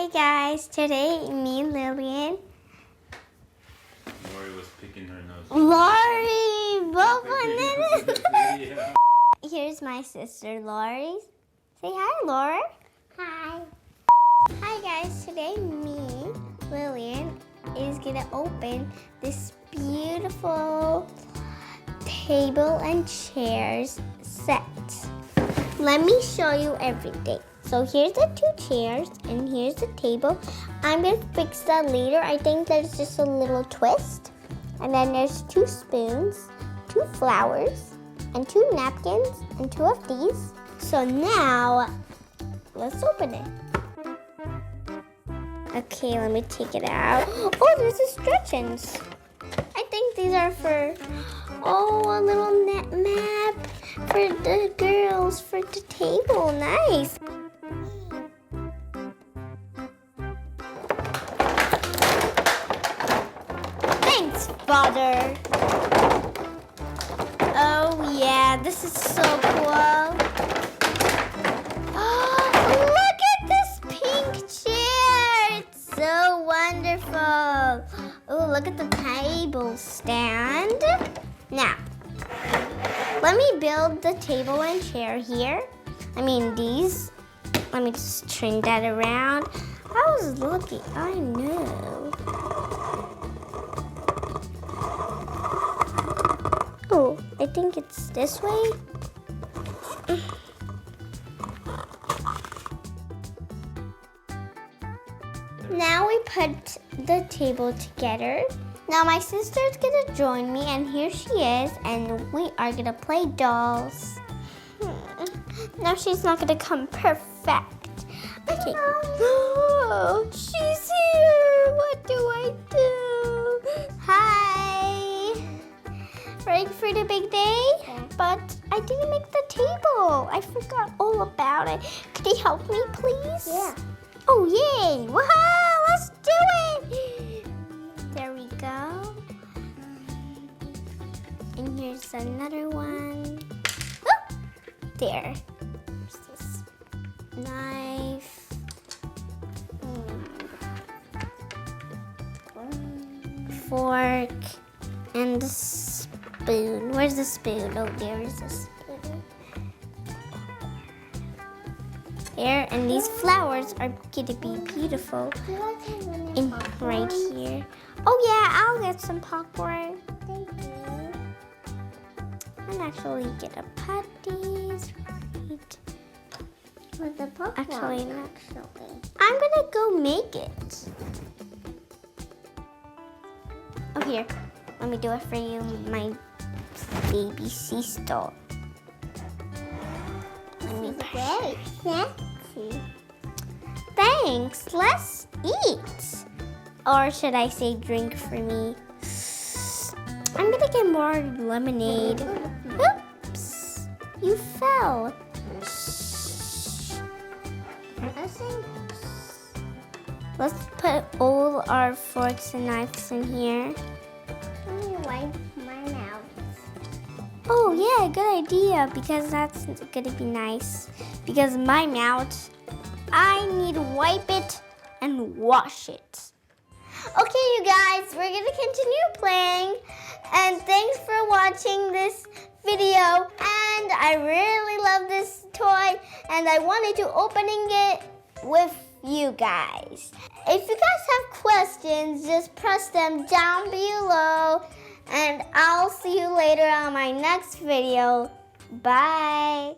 Hi guys, today me and Lillian. Lori was picking her nose. Lori, Yeah. Here's my sister Lori. Say hi, Laura. Hi. Hi guys, today me, Lillian, is gonna open this beautiful table and chairs set. Let me show you everything. So here's the 2 chairs and here's the table. I'm gonna fix that later. I think there's just a little twist. And then there's 2 spoons, 2 flowers, and 2 napkins, and 2 of these. So now, let's open it. Okay, let me take it out. Oh, there's instructions. I think these are for, a little map for the girls for the table. Nice. Thanks, Father. Oh yeah, this is so cool. Oh, look at this pink chair. It's so wonderful. Oh, look at the table stand. Now, let me build the table and chair here. I mean these. Let me just turn that around. I was looking, I know. Oh, I think it's this way. Now we put the table together. Now my sister's gonna join me, and here she is, and we are gonna play dolls. Now she's not gonna come perfect. Okay. Oh, she's here. What do I do? Hi. Ready for the big day? Yeah. But I didn't make the table. I forgot all about it. Could you help me, please? Yeah. Oh, yay. Wow, let's do it. There we go. And here's another one. Oh, there. Here's this knife. Fork. And the spoon. Where's the spoon? Oh, there is the spoon. There, and these flowers are gonna be beautiful. In right here. Oh yeah, I'll get some popcorn. Thank you. I'm actually gonna put these right. With the popcorn. Actually, not. I'm gonna go make it. Oh, here. Let me do it for you, my baby sister. Let me pray. Yeah. Thanks. Let's eat. Or should I say drink for me? I'm gonna get more lemonade. Oops. You fell. Let's put all our forks and knives in here. Let me wipe my mouth. Oh yeah, good idea, because that's gonna be nice. Because my mouth, I need to wipe it and wash it. Okay, you guys, we're gonna continue playing. And thanks for watching this video. And I really love this toy, and I wanted to opening it with you guys. If you guys have questions, just press them down below, and I'll see you later on my next video. Bye.